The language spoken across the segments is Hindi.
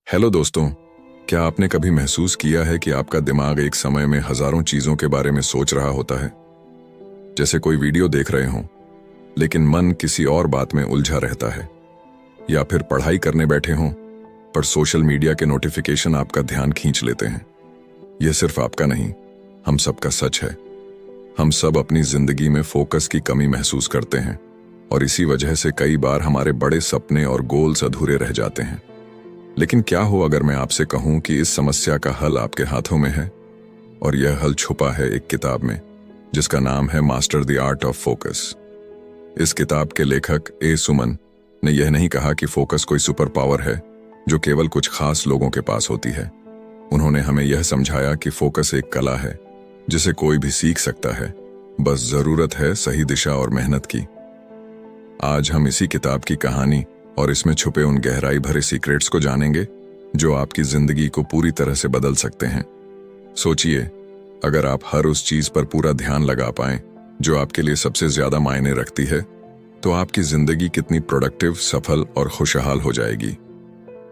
हेलो दोस्तों, क्या आपने कभी महसूस किया है कि आपका दिमाग एक समय में हजारों चीजों के बारे में सोच रहा होता है? जैसे कोई वीडियो देख रहे हों, लेकिन मन किसी और बात में उलझा रहता है, या फिर पढ़ाई करने बैठे हों पर सोशल मीडिया के नोटिफिकेशन आपका ध्यान खींच लेते हैं। यह सिर्फ आपका नहीं, हम सबका सच है। हम सब अपनी जिंदगी में फोकस की कमी महसूस करते हैं और इसी वजह से कई बार हमारे बड़े सपने और गोल्स अधूरे रह जाते हैं। लेकिन क्या हो अगर मैं आपसे कहूं कि इस समस्या का हल आपके हाथों में है, और यह हल छुपा है एक किताब में जिसका नाम है master the art of focus. इस किताब के लेखक ए सुमन ने यह नहीं कहा कि फोकस कोई सुपर पावर है जो केवल कुछ खास लोगों के पास होती है। उन्होंने हमें यह समझाया कि फोकस एक कला है जिसे कोई भी सीख सकता है, बस जरूरत है सही दिशा और मेहनत की। आज हम इसी किताब की कहानी और इसमें छुपे उन गहराई भरे सीक्रेट्स को जानेंगे जो आपकी जिंदगी को पूरी तरह से बदल सकते हैं। सोचिए, अगर आप हर उस चीज पर पूरा ध्यान लगा पाएं जो आपके लिए सबसे ज्यादा मायने रखती है, तो आपकी जिंदगी कितनी प्रोडक्टिव, सफल और खुशहाल हो जाएगी।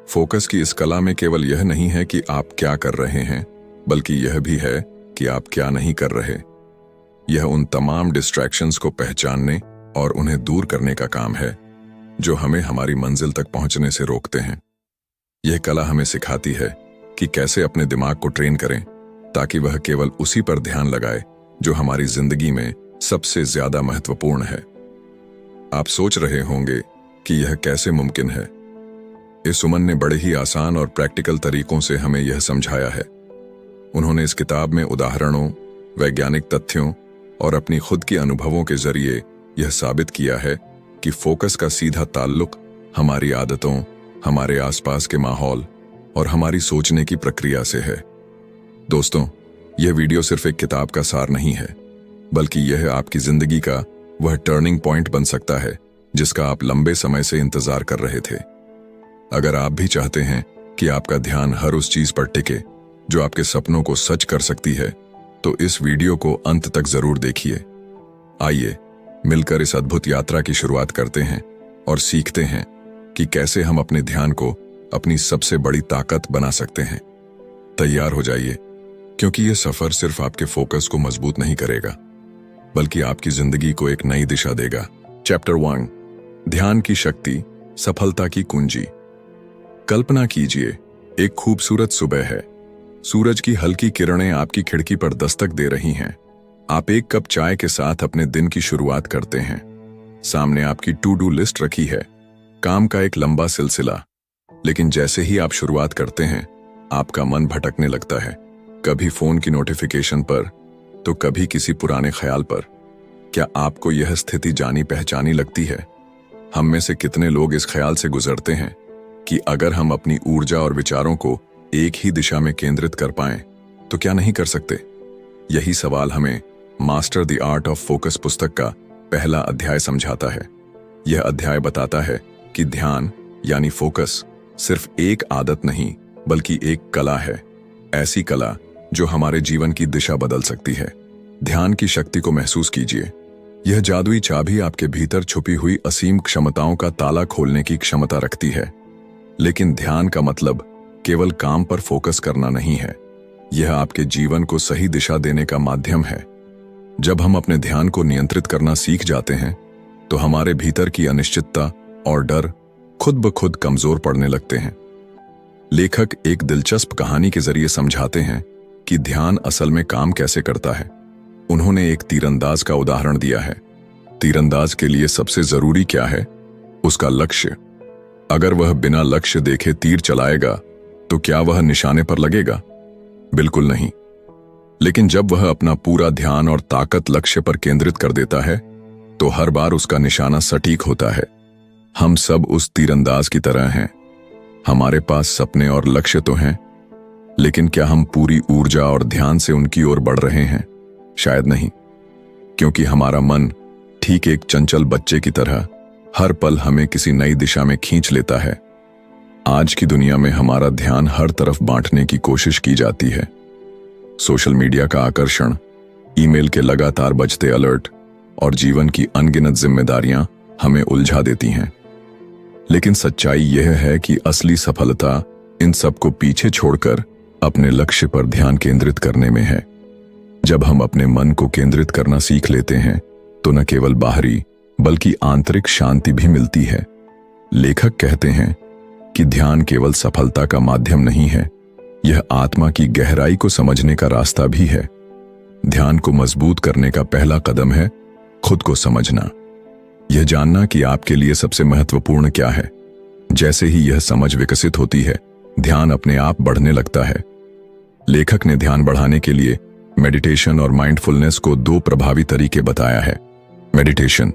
फोकस की इस कला में केवल यह नहीं है कि आप क्या कर रहे हैं, बल्कि यह भी है कि आप क्या नहीं कर रहे। यह उन तमाम डिस्ट्रैक्शंस को पहचानने और उन्हें दूर करने का काम है जो हमें हमारी मंजिल तक पहुंचने से रोकते हैं। यह कला हमें सिखाती है कि कैसे अपने दिमाग को ट्रेन करें ताकि वह केवल उसी पर ध्यान लगाए जो हमारी जिंदगी में सबसे ज्यादा महत्वपूर्ण है। आप सोच रहे होंगे कि यह कैसे मुमकिन है। इस सुमन ने बड़े ही आसान और प्रैक्टिकल तरीकों से हमें यह समझाया है। उन्होंने इस किताब में उदाहरणों, वैज्ञानिक तथ्यों और अपनी खुद के अनुभवों के जरिए यह साबित किया है कि फोकस का सीधा ताल्लुक हमारी आदतों, हमारे आसपास के माहौल और हमारी सोचने की प्रक्रिया से है। दोस्तों, यह वीडियो सिर्फ एक किताब का सार नहीं है, बल्कि यह आपकी जिंदगी का वह टर्निंग पॉइंट बन सकता है जिसका आप लंबे समय से इंतजार कर रहे थे। अगर आप भी चाहते हैं कि आपका ध्यान हर उस चीज पर टिके जो आपके सपनों को सच कर सकती है, तो इस वीडियो को अंत तक जरूर देखिए। आइए मिलकर इस अद्भुत यात्रा की शुरुआत करते हैं और सीखते हैं कि कैसे हम अपने ध्यान को अपनी सबसे बड़ी ताकत बना सकते हैं। तैयार हो जाइए, क्योंकि यह सफर सिर्फ आपके फोकस को मजबूत नहीं करेगा, बल्कि आपकी जिंदगी को एक नई दिशा देगा। चैप्टर 1, ध्यान की शक्ति, सफलता की कुंजी। कल्पना कीजिए, एक खूबसूरत सुबह है। सूरज की हल्की किरणें आपकी खिड़की पर दस्तक दे रही हैं। आप एक कप चाय के साथ अपने दिन की शुरुआत करते हैं। सामने आपकी टू डू लिस्ट रखी है, काम का एक लंबा सिलसिला। लेकिन जैसे ही आप शुरुआत करते हैं, आपका मन भटकने लगता है, कभी फोन की नोटिफिकेशन पर, तो कभी किसी पुराने ख्याल पर। क्या आपको यह स्थिति जानी पहचानी लगती है? हम में से कितने लोग इस ख्याल से गुजरते हैं कि अगर हम अपनी ऊर्जा और विचारों को एक ही दिशा में केंद्रित कर पाएं, तो क्या नहीं कर सकते? यही सवाल हमें master the art of focus पुस्तक का पहला अध्याय समझाता है। यह अध्याय बताता है कि ध्यान यानी फोकस सिर्फ एक आदत नहीं, बल्कि एक कला है। ऐसी कला जो हमारे जीवन की दिशा बदल सकती है। ध्यान की शक्ति को महसूस कीजिए। यह जादुई चाबी आपके भीतर छुपी हुई असीम क्षमताओं का ताला खोलने की क्षमता रखती है। लेकिन ध्यान का मतलब केवल काम पर फोकस करना नहीं है, यह आपके जीवन को सही दिशा देने का माध्यम है। जब हम अपने ध्यान को नियंत्रित करना सीख जाते हैं, तो हमारे भीतर की अनिश्चितता और डर खुद ब खुद कमजोर पड़ने लगते हैं। लेखक एक दिलचस्प कहानी के जरिए समझाते हैं कि ध्यान असल में काम कैसे करता है। उन्होंने एक तीरंदाज का उदाहरण दिया है। तीरंदाज के लिए सबसे जरूरी क्या है? उसका लक्ष्य। अगर वह बिना लक्ष्य देखे तीर चलाएगा, तो क्या वह निशाने पर लगेगा? बिल्कुल नहीं। लेकिन जब वह अपना पूरा ध्यान और ताकत लक्ष्य पर केंद्रित कर देता है, तो हर बार उसका निशाना सटीक होता है। हम सब उस तीरंदाज की तरह हैं। हमारे पास सपने और लक्ष्य तो हैं, लेकिन क्या हम पूरी ऊर्जा और ध्यान से उनकी ओर बढ़ रहे हैं? शायद नहीं, क्योंकि हमारा मन ठीक एक चंचल बच्चे की तरह हर पल हमें किसी नई दिशा में खींच लेता है। आज की दुनिया में हमारा ध्यान हर तरफ बांटने की कोशिश की जाती है। सोशल मीडिया का आकर्षण, ईमेल के लगातार बजते अलर्ट और जीवन की अनगिनत जिम्मेदारियां हमें उलझा देती हैं। लेकिन सच्चाई यह है कि असली सफलता इन सब को पीछे छोड़कर अपने लक्ष्य पर ध्यान केंद्रित करने में है। जब हम अपने मन को केंद्रित करना सीख लेते हैं तो न केवल बाहरी बल्कि आंतरिक शांति भी मिलती है। लेखक कहते हैं कि ध्यान केवल सफलता का माध्यम नहीं है, यह आत्मा की गहराई को समझने का रास्ता भी है। ध्यान को मजबूत करने का पहला कदम है खुद को समझना, यह जानना कि आपके लिए सबसे महत्वपूर्ण क्या है। जैसे ही यह समझ विकसित होती है, ध्यान अपने आप बढ़ने लगता है। लेखक ने ध्यान बढ़ाने के लिए मेडिटेशन और माइंडफुलनेस को दो प्रभावी तरीके बताया है। मेडिटेशन,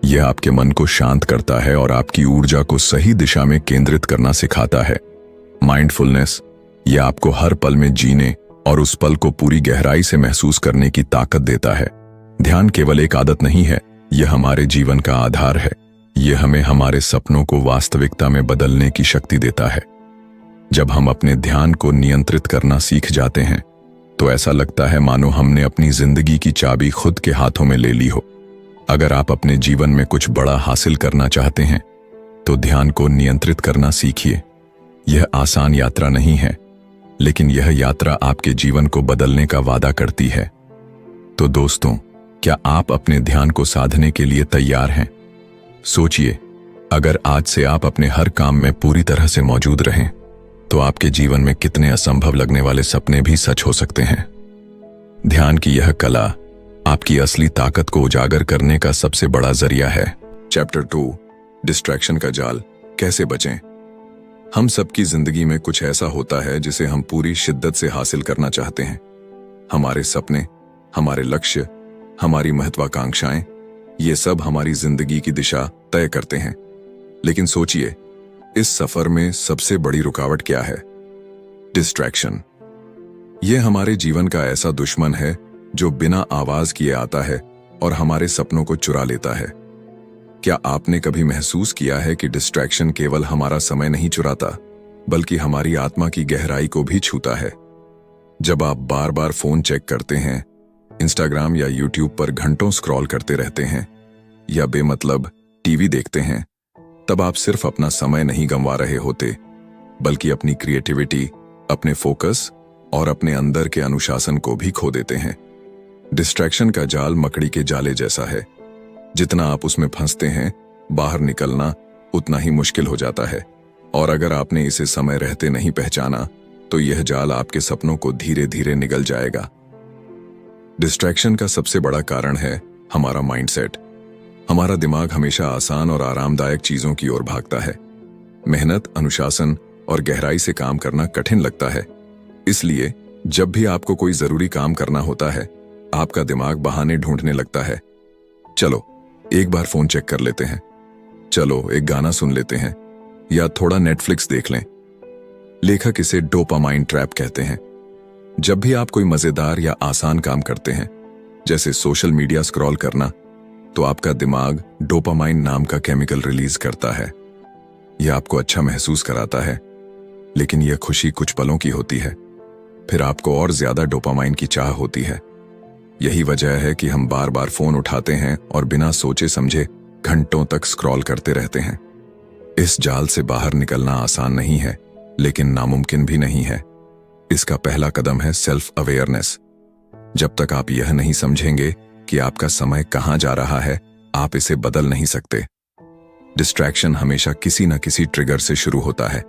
यह आपके मन को शांत करता है और आपकी ऊर्जा को सही दिशा में केंद्रित करना सिखाता है। माइंडफुलनेस, यह आपको हर पल में जीने और उस पल को पूरी गहराई से महसूस करने की ताकत देता है। ध्यान केवल एक आदत नहीं है, यह हमारे जीवन का आधार है। यह हमें हमारे सपनों को वास्तविकता में बदलने की शक्ति देता है। जब हम अपने ध्यान को नियंत्रित करना सीख जाते हैं तो ऐसा लगता है मानो हमने अपनी जिंदगी की चाबी खुद के हाथों में ले ली हो। अगर आप अपने जीवन में कुछ बड़ा हासिल करना चाहते हैं तो ध्यान को नियंत्रित करना सीखिए। यह आसान यात्रा नहीं है, लेकिन यह यात्रा आपके जीवन को बदलने का वादा करती है। तो दोस्तों, क्या आप अपने ध्यान को साधने के लिए तैयार हैं? सोचिए, अगर आज से आप अपने हर काम में पूरी तरह से मौजूद रहें तो आपके जीवन में कितने असंभव लगने वाले सपने भी सच हो सकते हैं। ध्यान की यह कला आपकी असली ताकत को उजागर करने का सबसे बड़ा जरिया है। चैप्टर 2, डिस्ट्रैक्शन का जाल, कैसे बचें। हम सबकी जिंदगी में कुछ ऐसा होता है जिसे हम पूरी शिद्दत से हासिल करना चाहते हैं। हमारे सपने, हमारे लक्ष्य, हमारी महत्वाकांक्षाएं, ये सब हमारी जिंदगी की दिशा तय करते हैं। लेकिन सोचिए, इस सफर में सबसे बड़ी रुकावट क्या है? डिस्ट्रैक्शन। यह हमारे जीवन का ऐसा दुश्मन है जो बिना आवाज किए आता है और हमारे सपनों को चुरा लेता है। क्या आपने कभी महसूस किया है कि डिस्ट्रैक्शन केवल हमारा समय नहीं चुराता, बल्कि हमारी आत्मा की गहराई को भी छूता है? जब आप बार बार फोन चेक करते हैं, इंस्टाग्राम या यूट्यूब पर घंटों स्क्रॉल करते रहते हैं या बेमतलब टीवी देखते हैं, तब आप सिर्फ अपना समय नहीं गंवा रहे होते, बल्कि अपनी क्रिएटिविटी, अपने फोकस और अपने अंदर के अनुशासन को भी खो देते हैं। डिस्ट्रैक्शन का जाल मकड़ी के जाले जैसा है। जितना आप उसमें फंसते हैं, बाहर निकलना उतना ही मुश्किल हो जाता है। और अगर आपने इसे समय रहते नहीं पहचाना तो यह जाल आपके सपनों को धीरे धीरे निगल जाएगा। डिस्ट्रैक्शन का सबसे बड़ा कारण है हमारा माइंडसेट। हमारा दिमाग हमेशा आसान और आरामदायक चीजों की ओर भागता है। मेहनत, अनुशासन और गहराई से काम करना कठिन लगता है। इसलिए जब भी आपको कोई जरूरी काम करना होता है, आपका दिमाग बहाने ढूंढने लगता है। चलो एक बार फोन चेक कर लेते हैं, चलो एक गाना सुन लेते हैं, या थोड़ा नेटफ्लिक्स देख लें। लेखक इसे डोपामाइन ट्रैप कहते हैं। जब भी आप कोई मजेदार या आसान काम करते हैं, जैसे सोशल मीडिया स्क्रॉल करना, तो आपका दिमाग डोपामाइन नाम का केमिकल रिलीज करता है। यह आपको अच्छा महसूस कराता है, लेकिन यह खुशी कुछ पलों की होती है। फिर आपको और ज्यादा डोपामाइन की चाह होती है। यही वजह है कि हम बार बार फोन उठाते हैं और बिना सोचे समझे घंटों तक स्क्रॉल करते रहते हैं। इस जाल से बाहर निकलना आसान नहीं है, लेकिन नामुमकिन भी नहीं है। इसका पहला कदम है सेल्फ अवेयरनेस। जब तक आप यह नहीं समझेंगे कि आपका समय कहां जा रहा है, आप इसे बदल नहीं सकते। डिस्ट्रैक्शन हमेशा किसी न किसी ट्रिगर से शुरू होता है।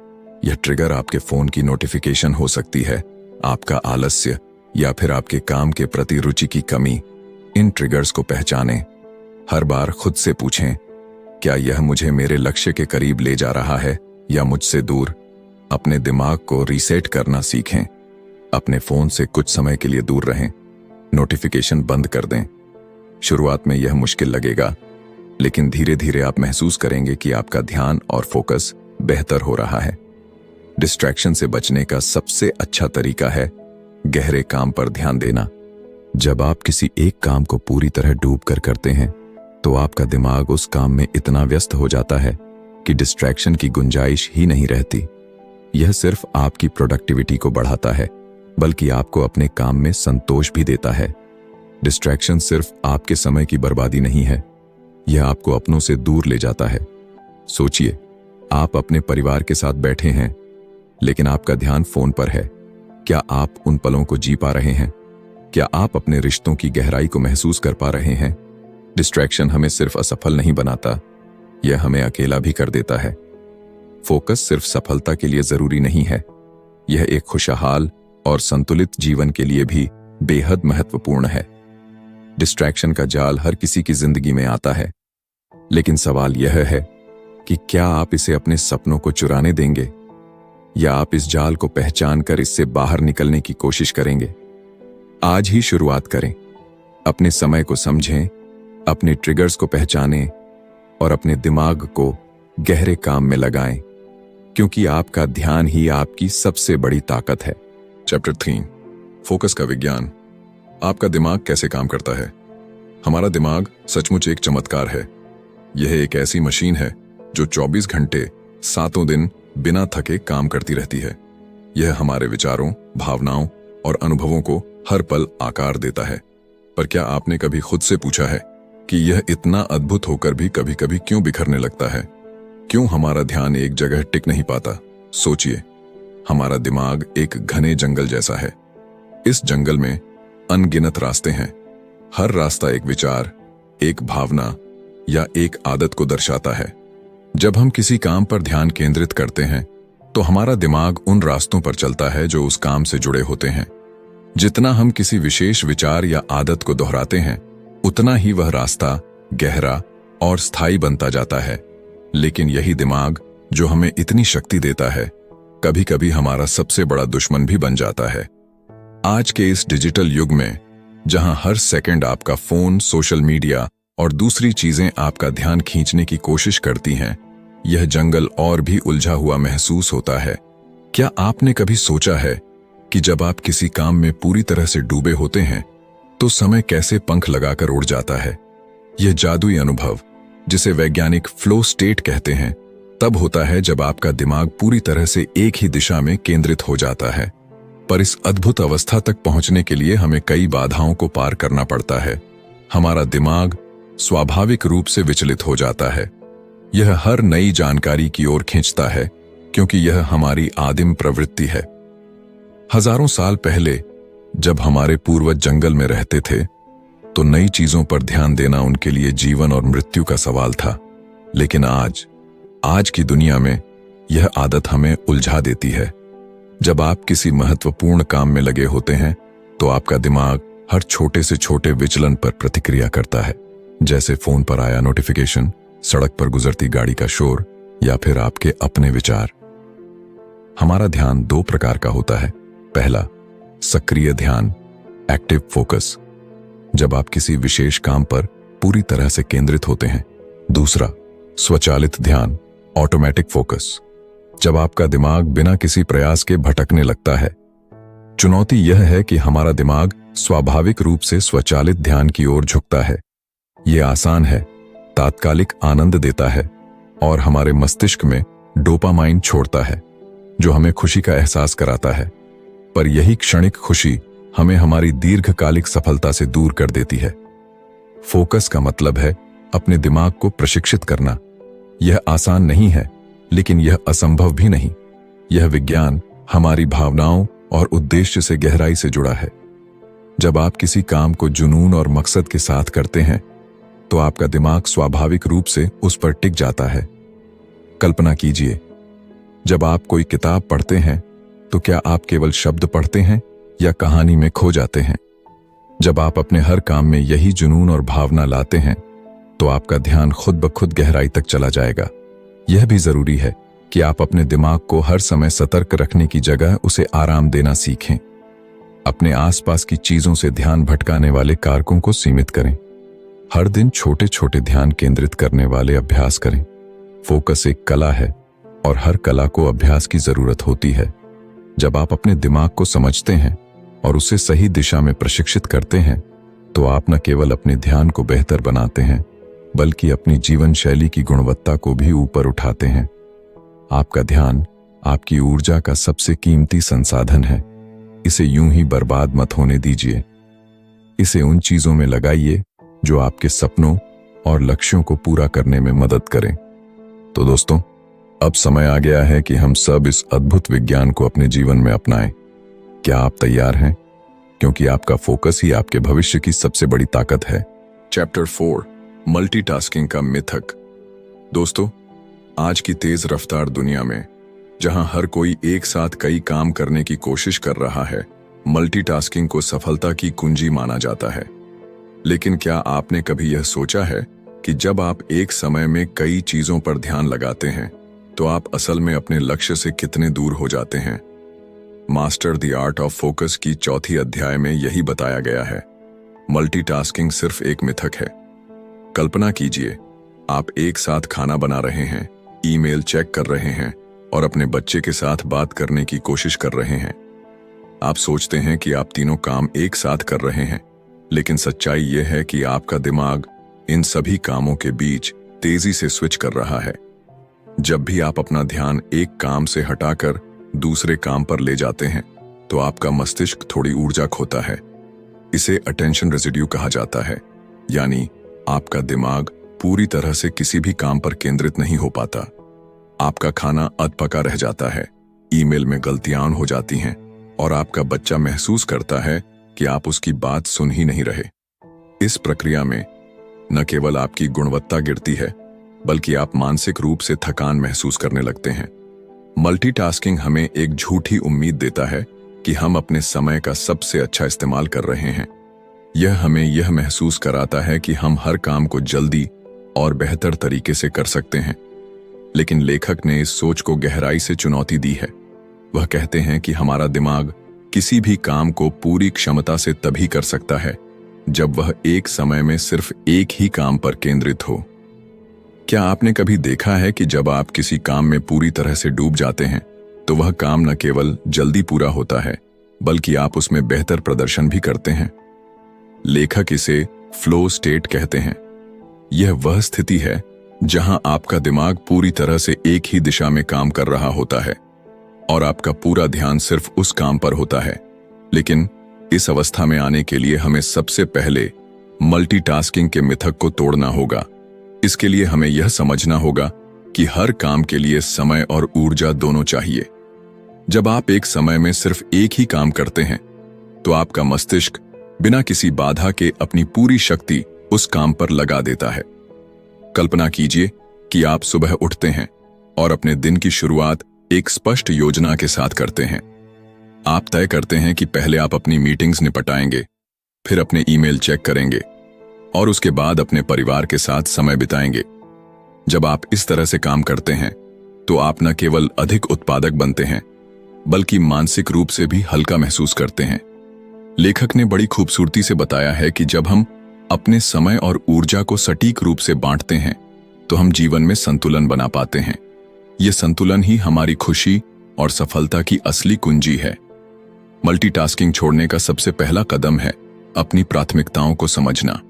यह ट्रिगर आपके फोन की नोटिफिकेशन हो सकती है, आपका आलस्य, या फिर आपके काम के प्रति रुचि की कमी। इन ट्रिगर्स को पहचानें। हर बार खुद से पूछें, क्या यह मुझे मेरे लक्ष्य के करीब ले जा रहा है या मुझसे दूर? अपने दिमाग को रीसेट करना सीखें। अपने फोन से कुछ समय के लिए दूर रहें, नोटिफिकेशन बंद कर दें। शुरुआत में यह मुश्किल लगेगा, लेकिन धीरे धीरे आप महसूस करेंगे कि आपका ध्यान और फोकस बेहतर हो रहा है। डिस्ट्रैक्शन से बचने का सबसे अच्छा तरीका है गहरे काम पर ध्यान देना। जब आप किसी एक काम को पूरी तरह डूब कर करते हैं, तो आपका दिमाग उस काम में इतना व्यस्त हो जाता है कि डिस्ट्रैक्शन की गुंजाइश ही नहीं रहती। यह सिर्फ आपकी प्रोडक्टिविटी को बढ़ाता है, बल्कि आपको अपने काम में संतोष भी देता है। डिस्ट्रैक्शन सिर्फ आपके समय की बर्बादी नहीं है, यह आपको अपनों से दूर ले जाता है। सोचिए, आप अपने परिवार के साथ बैठे हैं, लेकिन आपका ध्यान फोन पर है। क्या आप उन पलों को जी पा रहे हैं? क्या आप अपने रिश्तों की गहराई को महसूस कर पा रहे हैं? डिस्ट्रैक्शन हमें सिर्फ असफल नहीं बनाता, यह हमें अकेला भी कर देता है। फोकस सिर्फ सफलता के लिए जरूरी नहीं है, यह एक खुशहाल और संतुलित जीवन के लिए भी बेहद महत्वपूर्ण है। डिस्ट्रैक्शन का जाल हर किसी की जिंदगी में आता है, लेकिन सवाल यह है कि क्या आप इसे अपने सपनों को चुराने देंगे या आप इस जाल को पहचान कर इससे बाहर निकलने की कोशिश करेंगे? आज ही शुरुआत करें। अपने समय को समझें, अपने ट्रिगर्स को पहचानें और अपने दिमाग को गहरे काम में लगाएं, क्योंकि आपका ध्यान ही आपकी सबसे बड़ी ताकत है। चैप्टर 3, फोकस का विज्ञान। आपका दिमाग कैसे काम करता है? हमारा दिमाग सचमुच एक चमत्कार है। यह एक ऐसी मशीन है जो 24 घंटे 7 दिन बिना थके काम करती रहती है। यह हमारे विचारों, भावनाओं और अनुभवों को हर पल आकार देता है। पर क्या आपने कभी खुद से पूछा है कि यह इतना अद्भुत होकर भी कभी कभी क्यों बिखरने लगता है? क्यों हमारा ध्यान एक जगह टिक नहीं पाता? सोचिए, हमारा दिमाग एक घने जंगल जैसा है। इस जंगल में अनगिनत रास्ते हैं। हर रास्ता एक विचार, एक भावना या एक आदत को दर्शाता है। जब हम किसी काम पर ध्यान केंद्रित करते हैं तो हमारा दिमाग उन रास्तों पर चलता है जो उस काम से जुड़े होते हैं। जितना हम किसी विशेष विचार या आदत को दोहराते हैं, उतना ही वह रास्ता गहरा और स्थायी बनता जाता है। लेकिन यही दिमाग जो हमें इतनी शक्ति देता है, कभी कभी हमारा सबसे बड़ा दुश्मन भी बन जाता है। आज के इस डिजिटल युग में, जहां हर सेकंड आपका फोन, सोशल मीडिया और दूसरी चीजें आपका ध्यान खींचने की कोशिश करती हैं, यह जंगल और भी उलझा हुआ महसूस होता है। क्या आपने कभी सोचा है कि जब आप किसी काम में पूरी तरह से डूबे होते हैं तो समय कैसे पंख लगाकर उड़ जाता है? यह जादुई अनुभव, जिसे वैज्ञानिक फ्लो स्टेट कहते हैं, तब होता है जब आपका दिमाग पूरी तरह से एक ही दिशा में केंद्रित हो जाता है। पर इस अद्भुत अवस्था तक पहुंचने के लिए हमें कई बाधाओं को पार करना पड़ता है। हमारा दिमाग स्वाभाविक रूप से विचलित हो जाता है। यह हर नई जानकारी की ओर खींचता है, क्योंकि यह हमारी आदिम प्रवृत्ति है। हजारों साल पहले जब हमारे पूर्वज जंगल में रहते थे, तो नई चीजों पर ध्यान देना उनके लिए जीवन और मृत्यु का सवाल था। लेकिन आज की दुनिया में यह आदत हमें उलझा देती है। जब आप किसी महत्वपूर्ण काम में लगे होते हैं, तो आपका दिमाग हर छोटे से छोटे विचलन पर प्रतिक्रिया करता है, जैसे फोन पर आया नोटिफिकेशन, सड़क पर गुजरती गाड़ी का शोर या फिर आपके अपने विचार। हमारा ध्यान 2 प्रकार का होता है। पहला, सक्रिय ध्यान, एक्टिव फोकस, जब आप किसी विशेष काम पर पूरी तरह से केंद्रित होते हैं। दूसरा, स्वचालित ध्यान, ऑटोमेटिक फोकस, जब आपका दिमाग बिना किसी प्रयास के भटकने लगता है। चुनौती यह है कि हमारा दिमाग स्वाभाविक रूप से स्वचालित ध्यान की ओर झुकता है। यह आसान है, तात्कालिक आनंद देता है और हमारे मस्तिष्क में डोपामाइन छोड़ता है, जो हमें खुशी का एहसास कराता है। पर यही क्षणिक खुशी हमें हमारी दीर्घकालिक सफलता से दूर कर देती है। फोकस का मतलब है अपने दिमाग को प्रशिक्षित करना। यह आसान नहीं है, लेकिन यह असंभव भी नहीं। यह विज्ञान हमारी भावनाओं और उद्देश्य से गहराई से जुड़ा है। जब आप किसी काम को जुनून और मकसद के साथ करते हैं, तो आपका दिमाग स्वाभाविक रूप से उस पर टिक जाता है। कल्पना कीजिए, जब आप कोई किताब पढ़ते हैं, तो क्या आप केवल शब्द पढ़ते हैं या कहानी में खो जाते हैं? जब आप अपने हर काम में यही जुनून और भावना लाते हैं, तो आपका ध्यान खुद ब खुद गहराई तक चला जाएगा। यह भी जरूरी है कि आप अपने दिमाग को हर समय सतर्क रखने की जगह उसे आराम देना सीखें। अपने आसपास की चीजों से ध्यान भटकाने वाले कारकों को सीमित करें। हर दिन छोटे छोटे ध्यान केंद्रित करने वाले अभ्यास करें। फोकस एक कला है और हर कला को अभ्यास की जरूरत होती है। जब आप अपने दिमाग को समझते हैं और उसे सही दिशा में प्रशिक्षित करते हैं, तो आप न केवल अपने ध्यान को बेहतर बनाते हैं, बल्कि अपनी जीवन शैली की गुणवत्ता को भी ऊपर उठाते हैं। आपका ध्यान आपकी ऊर्जा का सबसे कीमती संसाधन है। इसे यूं ही बर्बाद मत होने दीजिए। इसे उन चीजों में लगाइए जो आपके सपनों और लक्ष्यों को पूरा करने में मदद करें। तो दोस्तों, अब समय आ गया है कि हम सब इस अद्भुत विज्ञान को अपने जीवन में अपनाएं। क्या आप तैयार हैं? क्योंकि आपका फोकस ही आपके भविष्य की सबसे बड़ी ताकत है। चैप्टर 4, मल्टीटास्किंग का मिथक। दोस्तों, आज की तेज रफ्तार दुनिया में जहां हर कोई एक साथ कई काम करने की कोशिश कर रहा है, मल्टीटास्किंग को सफलता की कुंजी माना जाता है। लेकिन क्या आपने कभी यह सोचा है कि जब आप एक समय में कई चीजों पर ध्यान लगाते हैं तो आप असल में अपने लक्ष्य से कितने दूर हो जाते हैं? Master the art of focus की चौथी अध्याय में यही बताया गया है। मल्टीटास्किंग सिर्फ एक मिथक है। कल्पना कीजिए, आप एक साथ खाना बना रहे हैं, ईमेल चेक कर रहे हैं और अपने बच्चे के साथ बात करने की कोशिश कर रहे हैं। आप सोचते हैं कि आप तीनों काम एक साथ कर रहे हैं, लेकिन सच्चाई यह है कि आपका दिमाग इन सभी कामों के बीच तेजी से स्विच कर रहा है। जब भी आप अपना ध्यान एक काम से हटाकर दूसरे काम पर ले जाते हैं तो आपका मस्तिष्क थोड़ी ऊर्जा खोता है। इसे अटेंशन रेजिड्यू कहा जाता है, यानी आपका दिमाग पूरी तरह से किसी भी काम पर केंद्रित नहीं हो पाता। आपका खाना अधपका रह जाता है, ईमेल में गलतियां हो जाती हैं और आपका बच्चा महसूस करता है कि आप उसकी बात सुन ही नहीं रहे। इस प्रक्रिया में न केवल आपकी गुणवत्ता गिरती है, बल्कि आप मानसिक रूप से थकान महसूस करने लगते हैं। मल्टीटास्किंग हमें एक झूठी उम्मीद देता है कि हम अपने समय का सबसे अच्छा इस्तेमाल कर रहे हैं। यह हमें यह महसूस कराता है कि हम हर काम को जल्दी और बेहतर तरीके से कर सकते हैं। लेकिन लेखक ने इस सोच को गहराई से चुनौती दी है। वह कहते हैं कि हमारा दिमाग किसी भी काम को पूरी क्षमता से तभी कर सकता है जब वह एक समय में सिर्फ एक ही काम पर केंद्रित हो। क्या आपने कभी देखा है कि जब आप किसी काम में पूरी तरह से डूब जाते हैं तो वह काम न केवल जल्दी पूरा होता है, बल्कि आप उसमें बेहतर प्रदर्शन भी करते हैं? लेखक इसे फ्लो स्टेट कहते हैं। यह वह स्थिति है जहां आपका दिमाग पूरी तरह से एक ही दिशा में काम कर रहा होता है और आपका पूरा ध्यान सिर्फ उस काम पर होता है। लेकिन इस अवस्था में आने के लिए हमें सबसे पहले मल्टीटास्किंग के मिथक को तोड़ना होगा। इसके लिए हमें यह समझना होगा कि हर काम के लिए समय और ऊर्जा दोनों चाहिए। जब आप एक समय में सिर्फ एक ही काम करते हैं तो आपका मस्तिष्क बिना किसी बाधा के अपनी पूरी शक्ति उस काम पर लगा देता है। कल्पना कीजिए कि आप सुबह उठते हैं और अपने दिन की शुरुआत एक स्पष्ट योजना के साथ करते हैं। आप तय करते हैं कि पहले आप अपनी मीटिंग्स निपटाएंगे, फिर अपने ईमेल चेक करेंगे और उसके बाद अपने परिवार के साथ समय बिताएंगे। जब आप इस तरह से काम करते हैं तो आप न केवल अधिक उत्पादक बनते हैं, बल्कि मानसिक रूप से भी हल्का महसूस करते हैं। लेखक ने बड़ी खूबसूरती से बताया है कि जब हम अपने समय और ऊर्जा को सटीक रूप से बांटते हैं तो हम जीवन में संतुलन बना पाते हैं। यह संतुलन ही हमारी खुशी और सफलता की असली कुंजी है। मल्टीटास्किंग छोड़ने का सबसे पहला कदम है अपनी प्राथमिकताओं को समझना।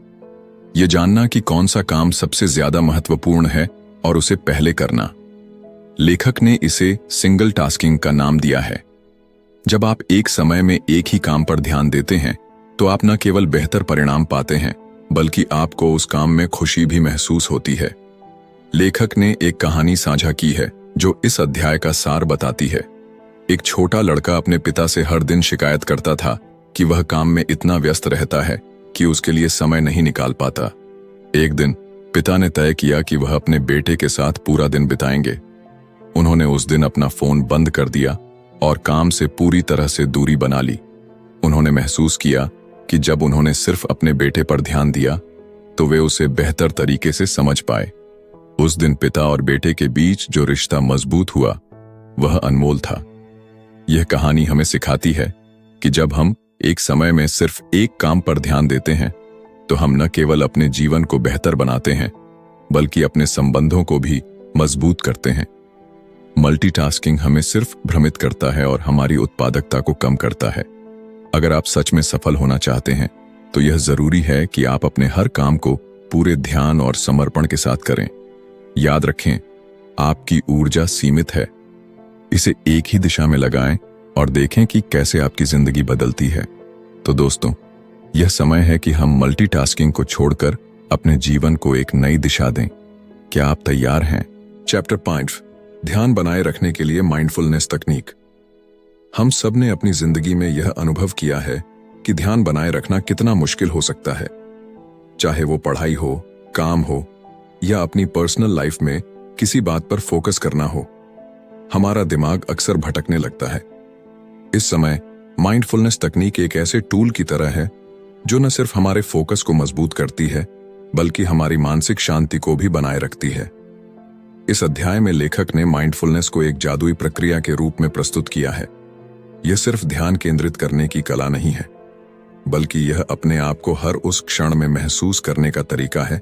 यह जानना कि कौन सा काम सबसे ज्यादा महत्वपूर्ण है और उसे पहले करना। लेखक ने इसे सिंगल टास्किंग का नाम दिया है। जब आप एक समय में एक ही काम पर ध्यान देते हैं तो आप न केवल बेहतर परिणाम पाते हैं, बल्कि आपको उस काम में खुशी भी महसूस होती है। लेखक ने एक कहानी साझा की है जो इस अध्याय का सार बताती है। एक छोटा लड़का अपने पिता से हर दिन शिकायत करता था कि वह काम में इतना व्यस्त रहता है कि उसके लिए समय नहीं निकाल पाता। एक दिन पिता ने तय किया कि वह अपने बेटे के साथ पूरा दिन बिताएंगे। उन्होंने उस दिन अपना फोन बंद कर दिया और काम से पूरी तरह से दूरी बना ली। उन्होंने महसूस किया कि जब उन्होंने सिर्फ अपने बेटे पर ध्यान दिया तो वे उसे बेहतर तरीके से समझ पाए। उस दिन पिता और बेटे के बीच जो रिश्ता मजबूत हुआ वह अनमोल था। यह कहानी हमें सिखाती है कि जब हम एक समय में सिर्फ एक काम पर ध्यान देते हैं तो हम न केवल अपने जीवन को बेहतर बनाते हैं, बल्कि अपने संबंधों को भी मजबूत करते हैं। मल्टीटास्किंग हमें सिर्फ भ्रमित करता है और हमारी उत्पादकता को कम करता है। अगर आप सच में सफल होना चाहते हैं तो यह जरूरी है कि आप अपने हर काम को पूरे ध्यान और समर्पण के साथ करें। याद रखें, आपकी ऊर्जा सीमित है। इसे एक ही दिशा में लगाएं और देखें कि कैसे आपकी जिंदगी बदलती है। तो दोस्तों, यह समय है कि हम मल्टीटास्किंग को छोड़कर अपने जीवन को एक नई दिशा दें। क्या आप तैयार हैं? चैप्टर 5, ध्यान बनाए रखने के लिए माइंडफुलनेस तकनीक। हम सब ने अपनी जिंदगी में यह अनुभव किया है कि ध्यान बनाए रखना कितना मुश्किल हो सकता है। चाहे वो पढ़ाई हो, काम हो या अपनी पर्सनल लाइफ में किसी बात पर फोकस करना हो, हमारा दिमाग अक्सर भटकने लगता है। इस समय माइंडफुलनेस तकनीक एक ऐसे टूल की तरह है जो न सिर्फ हमारे फोकस को मजबूत करती है बल्कि हमारी मानसिक शांति को भी बनाए रखती है। इस अध्याय में लेखक ने माइंडफुलनेस को एक जादुई प्रक्रिया के रूप में प्रस्तुत किया है। यह सिर्फ ध्यान केंद्रित करने की कला नहीं है, बल्कि यह अपने आप को हर उस क्षण में महसूस करने का तरीका है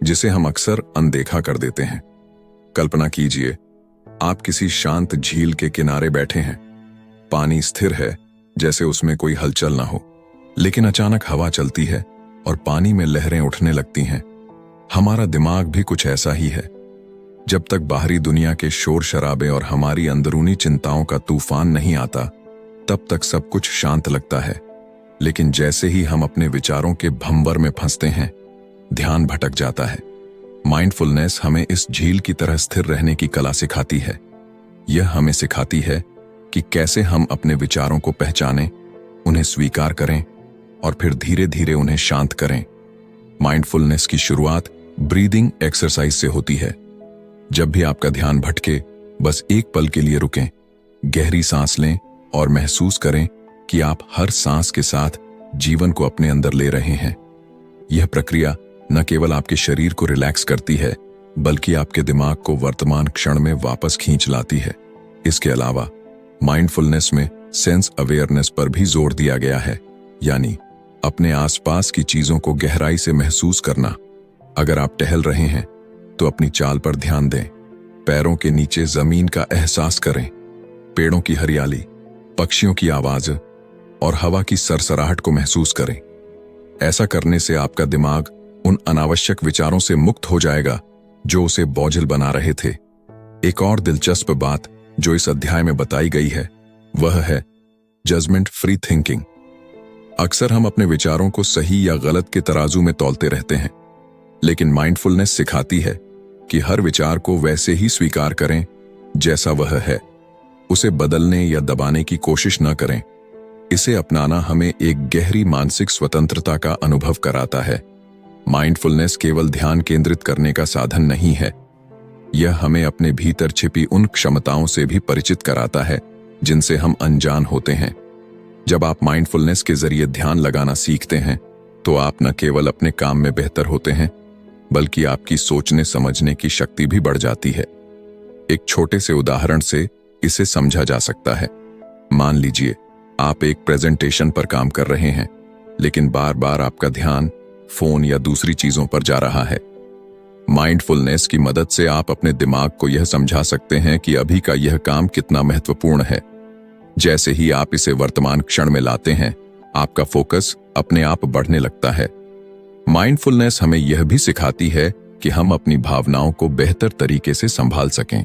जिसे हम अक्सर अनदेखा कर देते हैं। कल्पना कीजिए, आप किसी शांत झील के किनारे बैठे हैं। पानी स्थिर है, जैसे उसमें कोई हलचल ना हो, लेकिन अचानक हवा चलती है और पानी में लहरें उठने लगती हैं। हमारा दिमाग भी कुछ ऐसा ही है। जब तक बाहरी दुनिया के शोर शराबे और हमारी अंदरूनी चिंताओं का तूफान नहीं आता, तब तक सब कुछ शांत लगता है। लेकिन जैसे ही हम अपने विचारों के भंवर में फंसते हैं, ध्यान भटक जाता है। माइंडफुलनेस हमें इस झील की तरह स्थिर रहने की कला सिखाती है। यह हमें सिखाती है कि कैसे हम अपने विचारों को पहचानें, उन्हें स्वीकार करें और फिर धीरे धीरे उन्हें शांत करें। माइंडफुलनेस की शुरुआत ब्रीदिंग एक्सरसाइज से होती है। जब भी आपका ध्यान भटके, बस एक पल के लिए रुकें, गहरी सांस लें और महसूस करें कि आप हर सांस के साथ जीवन को अपने अंदर ले रहे हैं। यह प्रक्रिया न केवल आपके शरीर को रिलैक्स करती है, बल्कि आपके दिमाग को वर्तमान क्षण में वापस खींच लाती है। इसके अलावा माइंडफुलनेस में सेंस अवेयरनेस पर भी जोर दिया गया है, यानी अपने आसपास की चीजों को गहराई से महसूस करना। अगर आप टहल रहे हैं तो अपनी चाल पर ध्यान दें, पैरों के नीचे जमीन का एहसास करें, पेड़ों की हरियाली, पक्षियों की आवाज और हवा की सरसराहट को महसूस करें। ऐसा करने से आपका दिमाग उन अनावश्यक विचारों से मुक्त हो जाएगा जो उसे बोझिल बना रहे थे। एक और दिलचस्प बात जो इस अध्याय में बताई गई है वह है जजमेंट फ्री थिंकिंग। अक्सर हम अपने विचारों को सही या गलत के तराजू में तौलते रहते हैं, लेकिन माइंडफुलनेस सिखाती है कि हर विचार को वैसे ही स्वीकार करें जैसा वह है। उसे बदलने या दबाने की कोशिश न करें। इसे अपनाना हमें एक गहरी मानसिक स्वतंत्रता का अनुभव कराता है। माइंडफुलनेस केवल ध्यान केंद्रित करने का साधन नहीं है, यह हमें अपने भीतर छिपी उन क्षमताओं से भी परिचित कराता है जिनसे हम अनजान होते हैं। जब आप माइंडफुलनेस के जरिए ध्यान लगाना सीखते हैं, तो आप न केवल अपने काम में बेहतर होते हैं, बल्कि आपकी सोचने समझने की शक्ति भी बढ़ जाती है। एक छोटे से उदाहरण से इसे समझा जा सकता है। मान लीजिए आप एक प्रेजेंटेशन पर काम कर रहे हैं, लेकिन बार बार आपका ध्यान फोन या दूसरी चीजों पर जा रहा है। माइंडफुलनेस की मदद से आप अपने दिमाग को यह समझा सकते हैं कि अभी का यह काम कितना महत्वपूर्ण है। जैसे ही आप इसे वर्तमान क्षण में लाते हैं, आपका फोकस अपने आप बढ़ने लगता है। माइंडफुलनेस हमें यह भी सिखाती है कि हम अपनी भावनाओं को बेहतर तरीके से संभाल सकें।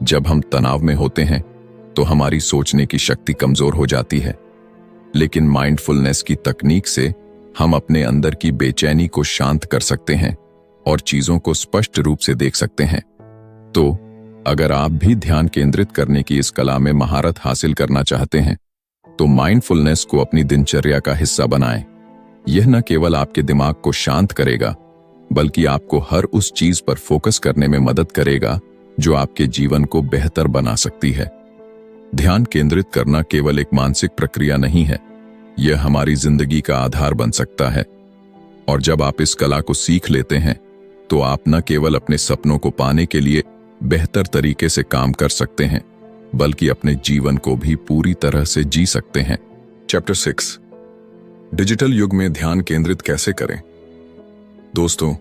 जब हम तनाव में होते हैं तो हमारी सोचने की शक्ति कमजोर हो जाती है, लेकिन माइंडफुलनेस की तकनीक से हम अपने अंदर की बेचैनी को शांत कर सकते हैं और चीजों को स्पष्ट रूप से देख सकते हैं। तो अगर आप भी ध्यान केंद्रित करने की इस कला में महारत हासिल करना चाहते हैं, तो माइंडफुलनेस को अपनी दिनचर्या का हिस्सा बनाएं। यह न केवल आपके दिमाग को शांत करेगा, बल्कि आपको हर उस चीज पर फोकस करने में मदद करेगा जो आपके जीवन को बेहतर बना सकती है। ध्यान केंद्रित करना केवल एक मानसिक प्रक्रिया नहीं है, यह हमारी जिंदगी का आधार बन सकता है। और जब आप इस कला को सीख लेते हैं, तो आप न केवल अपने सपनों को पाने के लिए बेहतर तरीके से काम कर सकते हैं, बल्कि अपने जीवन को भी पूरी तरह से जी सकते हैं। चैप्टर 6, डिजिटल युग में ध्यान केंद्रित कैसे करें। दोस्तों,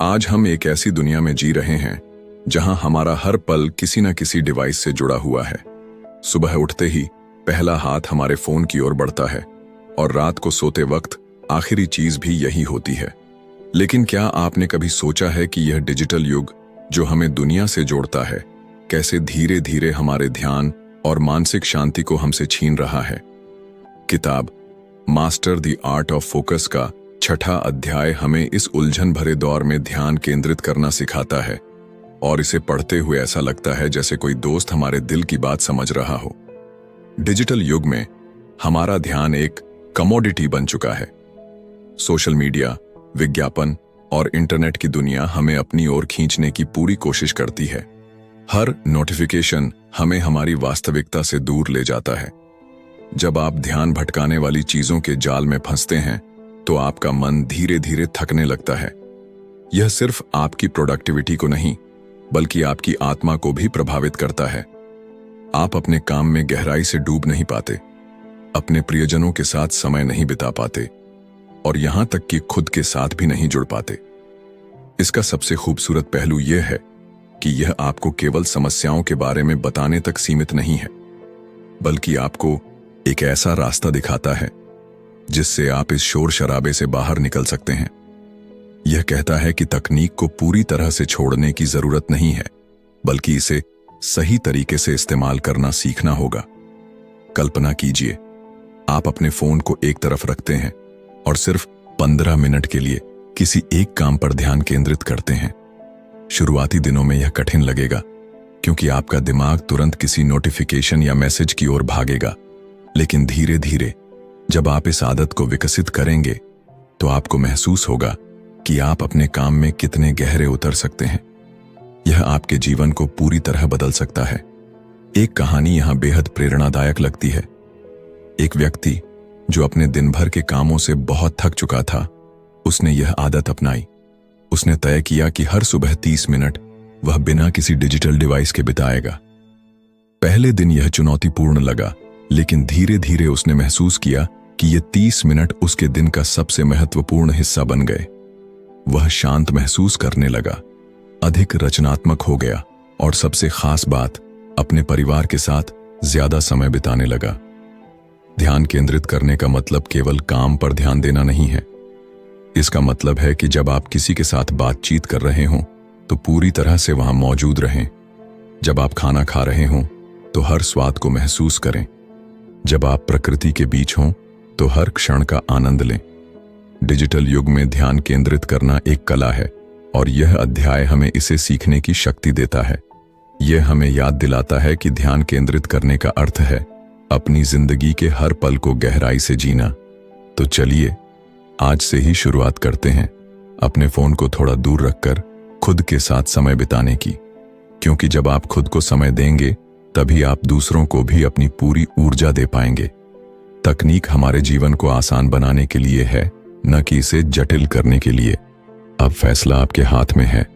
आज हम एक ऐसी दुनिया में जी रहे हैं जहां हमारा हर पल किसी न किसी डिवाइस से जुड़ा हुआ है। सुबह उठते ही पहला हाथ हमारे फोन की ओर बढ़ता है और रात को सोते वक्त आखिरी चीज भी यही होती है। लेकिन क्या आपने कभी सोचा है कि यह डिजिटल युग जो हमें दुनिया से जोड़ता है, कैसे धीरे धीरे हमारे ध्यान और मानसिक शांति को हमसे छीन रहा है। किताब master the art of focus का 6वां अध्याय हमें इस उलझन भरे दौर में ध्यान केंद्रित करना सिखाता है। और इसे पढ़ते हुए ऐसा लगता है जैसे कोई दोस्त हमारे दिल की बात समझ रहा हो। डिजिटल युग में हमारा ध्यान एक कमोडिटी बन चुका है। सोशल मीडिया, विज्ञापन और इंटरनेट की दुनिया हमें अपनी ओर खींचने की पूरी कोशिश करती है। हर नोटिफिकेशन हमें हमारी वास्तविकता से दूर ले जाता है। जब आप ध्यान भटकाने वाली चीजों के जाल में फंसते हैं तो आपका मन धीरे धीरे थकने लगता है। यह सिर्फ आपकी प्रोडक्टिविटी को नहीं बल्कि आपकी आत्मा को भी प्रभावित करता है। आप अपने काम में गहराई से डूब नहीं पाते, अपने प्रियजनों के साथ समय नहीं बिता पाते और यहां तक कि खुद के साथ भी नहीं जुड़ पाते। इसका सबसे खूबसूरत पहलू यह है कि यह आपको केवल समस्याओं के बारे में बताने तक सीमित नहीं है, बल्कि आपको एक ऐसा रास्ता दिखाता है जिससे आप इस शोर शराबे से बाहर निकल सकते हैं। यह कहता है कि तकनीक को पूरी तरह से छोड़ने की जरूरत नहीं है, बल्कि इसे सही तरीके से इस्तेमाल करना सीखना होगा। कल्पना कीजिए, आप अपने फोन को एक तरफ रखते हैं और सिर्फ 15 मिनट के लिए किसी एक काम पर ध्यान केंद्रित करते हैं। शुरुआती दिनों में यह कठिन लगेगा क्योंकि आपका दिमाग तुरंत किसी नोटिफिकेशन या मैसेज की ओर भागेगा, लेकिन धीरे धीरे जब आप इस आदत को विकसित करेंगे तो आपको महसूस होगा कि आप अपने काम में कितने गहरे उतर सकते हैं। यह आपके जीवन को पूरी तरह बदल सकता है। एक कहानी यहां बेहद प्रेरणादायक लगती है। एक व्यक्ति जो अपने दिन भर के कामों से बहुत थक चुका था, उसने यह आदत अपनाई। उसने तय किया कि हर सुबह 30 मिनट वह बिना किसी डिजिटल डिवाइस के बिताएगा। पहले दिन यह चुनौतीपूर्ण लगा, लेकिन धीरे धीरे उसने महसूस किया कि ये 30 मिनट उसके दिन का सबसे महत्वपूर्ण हिस्सा बन गए। वह शांत महसूस करने लगा, अधिक रचनात्मक हो गया और सबसे खास बात, अपने परिवार के साथ ज्यादा समय बिताने लगा। ध्यान केंद्रित करने का मतलब केवल काम पर ध्यान देना नहीं है। इसका मतलब है कि जब आप किसी के साथ बातचीत कर रहे हों तो पूरी तरह से वहां मौजूद रहें। जब आप खाना खा रहे हों तो हर स्वाद को महसूस करें। जब आप प्रकृति के बीच हों तो हर क्षण का आनंद लें। डिजिटल युग में ध्यान केंद्रित करना एक कला है और यह अध्याय हमें इसे सीखने की शक्ति देता है। यह हमें याद दिलाता है कि ध्यान केंद्रित करने का अर्थ है अपनी जिंदगी के हर पल को गहराई से जीना। तो चलिए आज से ही शुरुआत करते हैं अपने फोन को थोड़ा दूर रखकर खुद के साथ समय बिताने की, क्योंकि जब आप खुद को समय देंगे तभी आप दूसरों को भी अपनी पूरी ऊर्जा दे पाएंगे। तकनीक हमारे जीवन को आसान बनाने के लिए है, न कि इसे जटिल करने के लिए। अब फैसला आपके हाथ में है।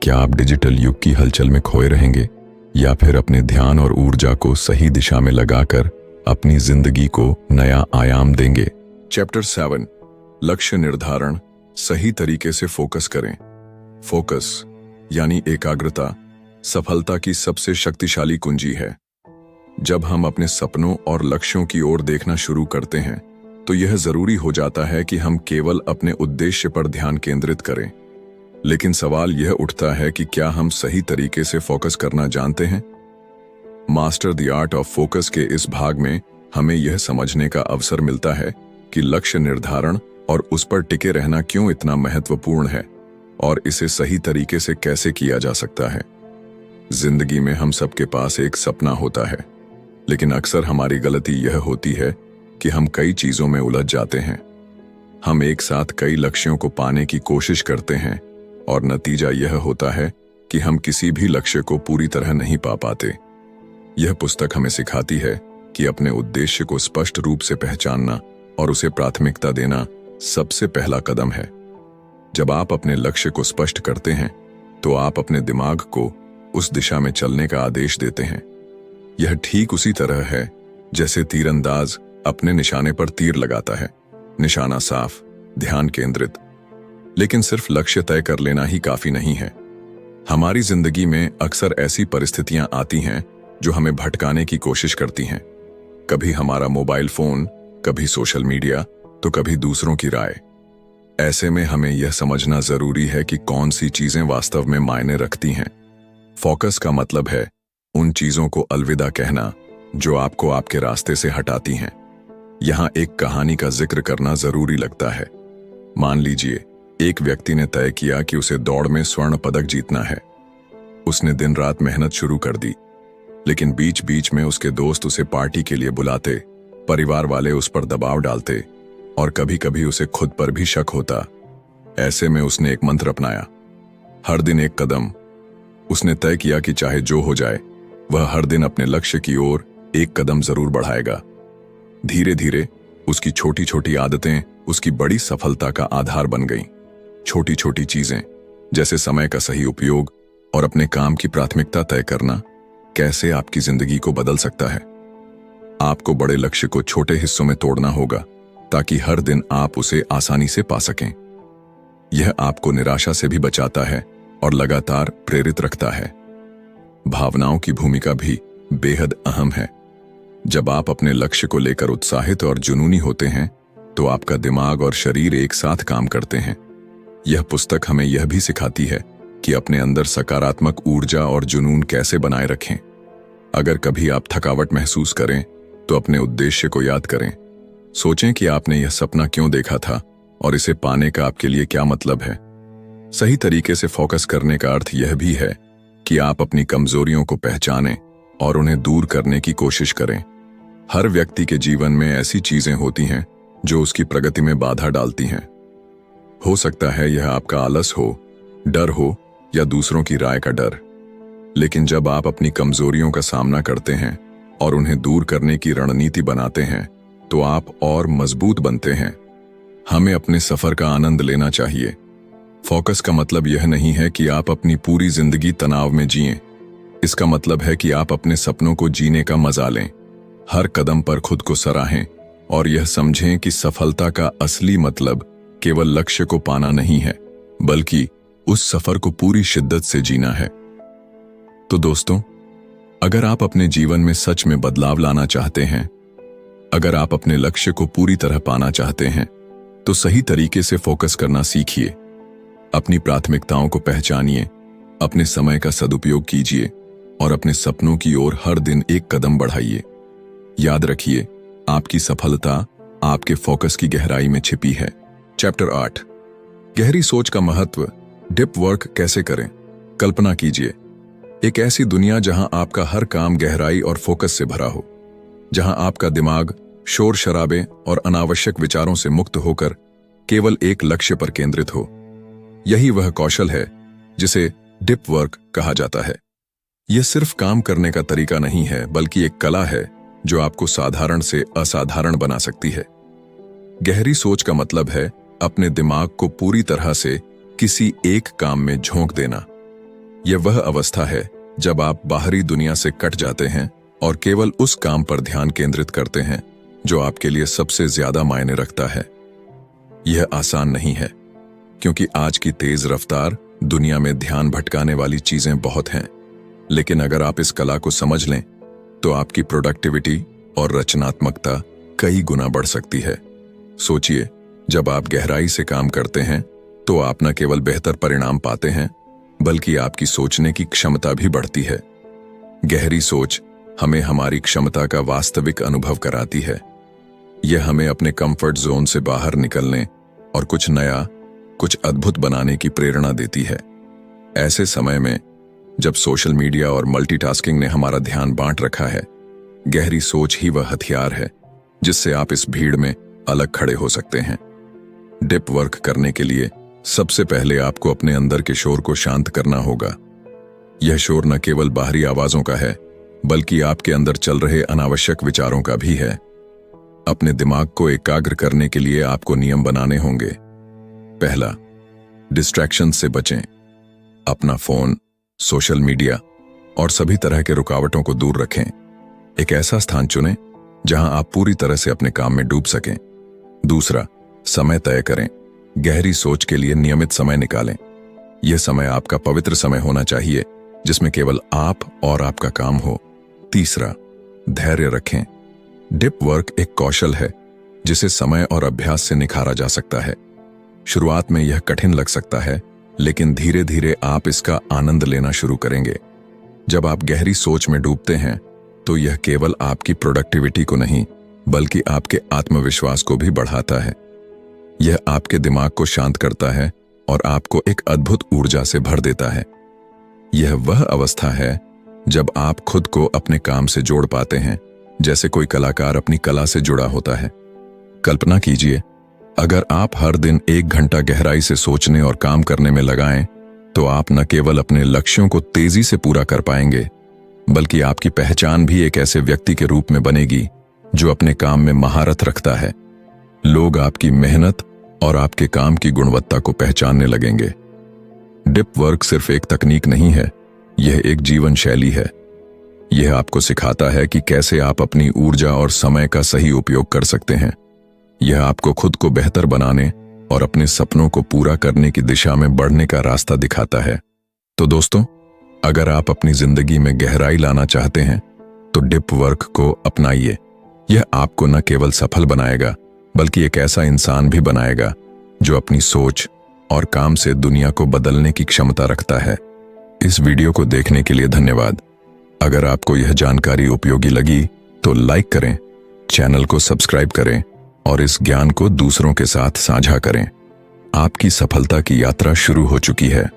क्या आप डिजिटल युग की हलचल में खोए रहेंगे या फिर अपने ध्यान और ऊर्जा को सही दिशा में लगाकर अपनी जिंदगी को नया आयाम देंगे। चैप्टर 7, लक्ष्य निर्धारण, सही तरीके से फोकस करें। फोकस यानी एकाग्रता सफलता की सबसे शक्तिशाली कुंजी है। जब हम अपने सपनों और लक्ष्यों की ओर देखना शुरू करते हैं तो यह जरूरी हो जाता है कि हम केवल अपने उद्देश्य पर ध्यान केंद्रित करें। लेकिन सवाल यह उठता है कि क्या हम सही तरीके से फोकस करना जानते हैं? Master the art of focus के इस भाग में हमें यह समझने का अवसर मिलता है कि लक्ष्य निर्धारण और उस पर टिके रहना क्यों इतना महत्वपूर्ण है और इसे सही तरीके से कैसे किया जा सकता है। जिंदगी में हम सबके पास एक सपना होता है, लेकिन अक्सर हमारी गलती यह होती है कि हम कई चीजों में उलझ जाते हैं। हम एक साथ कई लक्ष्यों को पाने की कोशिश करते हैं और नतीजा यह होता है कि हम किसी भी लक्ष्य को पूरी तरह नहीं पा पाते। यह पुस्तक हमें सिखाती है कि अपने उद्देश्य को स्पष्ट रूप से पहचानना और उसे प्राथमिकता देना सबसे पहला कदम है। जब आप अपने लक्ष्य को स्पष्ट करते हैं तो आप अपने दिमाग को उस दिशा में चलने का आदेश देते हैं। यह ठीक उसी तरह है जैसे तीरंदाज अपने निशाने पर तीर लगाता है। निशाना साफ, ध्यान केंद्रित। लेकिन सिर्फ लक्ष्य तय कर लेना ही काफी नहीं है। हमारी जिंदगी में अक्सर ऐसी परिस्थितियां आती हैं जो हमें भटकाने की कोशिश करती हैं। कभी हमारा मोबाइल फोन, कभी सोशल मीडिया, तो कभी दूसरों की राय। ऐसे में हमें यह समझना जरूरी है कि कौन सी चीजें वास्तव में मायने रखती हैं। फोकस का मतलब है उन चीजों को अलविदा कहना जो आपको आपके रास्ते से हटाती हैं। यहां एक कहानी का जिक्र करना जरूरी लगता है। मान लीजिए एक व्यक्ति ने तय किया कि उसे दौड़ में स्वर्ण पदक जीतना है। उसने दिन रात मेहनत शुरू कर दी, लेकिन बीच बीच में उसके दोस्त उसे पार्टी के लिए बुलाते, परिवार वाले उस पर दबाव डालते और कभी कभी उसे खुद पर भी शक होता। ऐसे में उसने एक मंत्र अपनाया, हर दिन एक कदम। उसने तय किया कि चाहे जो हो जाए, वह हर दिन अपने लक्ष्य की ओर एक कदम जरूर बढ़ाएगा। धीरे धीरे उसकी छोटी छोटी आदतें उसकी बड़ी सफलता का आधार बन गईं। छोटी छोटी चीजें जैसे समय का सही उपयोग और अपने काम की प्राथमिकता तय करना कैसे आपकी जिंदगी को बदल सकता है। आपको बड़े लक्ष्य को छोटे हिस्सों में तोड़ना होगा ताकि हर दिन आप उसे आसानी से पा सकें। यह आपको निराशा से भी बचाता है और लगातार प्रेरित रखता है। भावनाओं की भूमिका भी बेहद अहम है। जब आप अपने लक्ष्य को लेकर उत्साहित और जुनूनी होते हैं तो आपका दिमाग और शरीर एक साथ काम करते हैं। यह पुस्तक हमें यह भी सिखाती है कि अपने अंदर सकारात्मक ऊर्जा और जुनून कैसे बनाए रखें। अगर कभी आप थकावट महसूस करें तो अपने उद्देश्य को याद करें। सोचें कि आपने यह सपना क्यों देखा था और इसे पाने का आपके लिए क्या मतलब है। सही तरीके से फोकस करने का अर्थ यह भी है कि आप अपनी कमजोरियों को पहचानें और उन्हें दूर करने की कोशिश करें। हर व्यक्ति के जीवन में ऐसी चीजें होती हैं जो उसकी प्रगति में बाधा डालती हैं। हो सकता है यह आपका आलस हो, डर हो या दूसरों की राय का डर। लेकिन जब आप अपनी कमजोरियों का सामना करते हैं और उन्हें दूर करने की रणनीति बनाते हैं तो आप और मजबूत बनते हैं। हमें अपने सफर का आनंद लेना चाहिए। फोकस का मतलब यह नहीं है कि आप अपनी पूरी जिंदगी तनाव में जिएं। इसका मतलब है कि आप अपने सपनों को जीने का मजा लें। हर कदम पर खुद को सराहें और यह समझें कि सफलता का असली मतलब केवल लक्ष्य को पाना नहीं है, बल्कि उस सफर को पूरी शिद्दत से जीना है। तो दोस्तों, अगर आप अपने जीवन में सच में बदलाव लाना चाहते हैं, अगर आप अपने लक्ष्य को पूरी तरह पाना चाहते हैं, तो सही तरीके से फोकस करना सीखिए। अपनी प्राथमिकताओं को पहचानिए, अपने समय का सदुपयोग कीजिए और अपने सपनों की ओर हर दिन एक कदम बढ़ाइए। याद रखिए, आपकी सफलता आपके फोकस की गहराई में छिपी है। चैप्टर 8, गहरी सोच का महत्व। डीप वर्क कैसे करें। कल्पना कीजिए एक ऐसी दुनिया जहां आपका हर काम गहराई और फोकस से भरा हो, जहां आपका दिमाग शोर शराबे और अनावश्यक विचारों से मुक्त होकर केवल एक लक्ष्य पर केंद्रित हो। यही वह कौशल है जिसे डीप वर्क कहा जाता है। यह सिर्फ काम करने का तरीका नहीं है, बल्कि एक कला है जो आपको साधारण से असाधारण बना सकती है। गहरी सोच का मतलब है अपने दिमाग को पूरी तरह से किसी एक काम में झोंक देना। यह वह अवस्था है जब आप बाहरी दुनिया से कट जाते हैं और केवल उस काम पर ध्यान केंद्रित करते हैं जो आपके लिए सबसे ज्यादा मायने रखता है। यह आसान नहीं है, क्योंकि आज की तेज रफ्तार दुनिया में ध्यान भटकाने वाली चीजें बहुत हैं। लेकिन अगर आप इस कला को समझ लें तो आपकी प्रोडक्टिविटी और रचनात्मकता कई गुना बढ़ सकती है। सोचिए, जब आप गहराई से काम करते हैं तो आप न केवल बेहतर परिणाम पाते हैं, बल्कि आपकी सोचने की क्षमता भी बढ़ती है। गहरी सोच हमें हमारी क्षमता का वास्तविक अनुभव कराती है। यह हमें अपने कंफर्ट जोन से बाहर निकलने और कुछ नया, कुछ अद्भुत बनाने की प्रेरणा देती है। ऐसे समय में जब सोशल मीडिया और मल्टीटास्किंग ने हमारा ध्यान बांट रखा है, गहरी सोच ही वह हथियार है जिससे आप इस भीड़ में अलग खड़े हो सकते हैं। डीप वर्क करने के लिए सबसे पहले आपको अपने अंदर के शोर को शांत करना होगा। यह शोर न केवल बाहरी आवाजों का है, बल्कि आपके अंदर चल रहे अनावश्यक विचारों का भी है। अपने दिमाग को एकाग्र करने के लिए आपको नियम बनाने होंगे। पहला, डिस्ट्रैक्शन से बचें। अपना फोन, सोशल मीडिया और सभी तरह के रुकावटों को दूर रखें। एक ऐसा स्थान चुनें जहां आप पूरी तरह से अपने काम में डूब सकें। दूसरा, समय तय करें। गहरी सोच के लिए नियमित समय निकालें। यह समय आपका पवित्र समय होना चाहिए, जिसमें केवल आप और आपका काम हो। तीसरा, धैर्य रखें। डीप वर्क एक कौशल है जिसे समय और अभ्यास से निखारा जा सकता है। शुरुआत में यह कठिन लग सकता है, लेकिन धीरे धीरे आप इसका आनंद लेना शुरू करेंगे। जब आप गहरी सोच में डूबते हैं तो यह केवल आपकी प्रोडक्टिविटी को नहीं, बल्कि आपके आत्मविश्वास को भी बढ़ाता है। यह आपके दिमाग को शांत करता है और आपको एक अद्भुत ऊर्जा से भर देता है। यह वह अवस्था है जब आप खुद को अपने काम से जोड़ पाते हैं, जैसे कोई कलाकार अपनी कला से जुड़ा होता है। कल्पना कीजिए, अगर आप हर दिन 1 घंटा गहराई से सोचने और काम करने में लगाएं, तो आप न केवल अपने लक्ष्यों को तेजी से पूरा कर पाएंगे, बल्कि आपकी पहचान भी एक ऐसे व्यक्ति के रूप में बनेगी जो अपने काम में महारत रखता है। लोग आपकी मेहनत और आपके काम की गुणवत्ता को पहचानने लगेंगे। डीप वर्क सिर्फ एक तकनीक नहीं है, यह एक जीवन शैली है। यह आपको सिखाता है कि कैसे आप अपनी ऊर्जा और समय का सही उपयोग कर सकते हैं। यह आपको खुद को बेहतर बनाने और अपने सपनों को पूरा करने की दिशा में बढ़ने का रास्ता दिखाता है। तो दोस्तों, अगर आप अपनी जिंदगी में गहराई लाना चाहते हैं तो डीप वर्क को अपनाइए। यह आपको न केवल सफल बनाएगा, बल्कि एक ऐसा इंसान भी बनाएगा जो अपनी सोच और काम से दुनिया को बदलने की क्षमता रखता है। इस वीडियो को देखने के लिए धन्यवाद। अगर आपको यह जानकारी उपयोगी लगी तो लाइक करें, चैनल को सब्सक्राइब करें और इस ज्ञान को दूसरों के साथ साझा करें। आपकी सफलता की यात्रा शुरू हो चुकी है।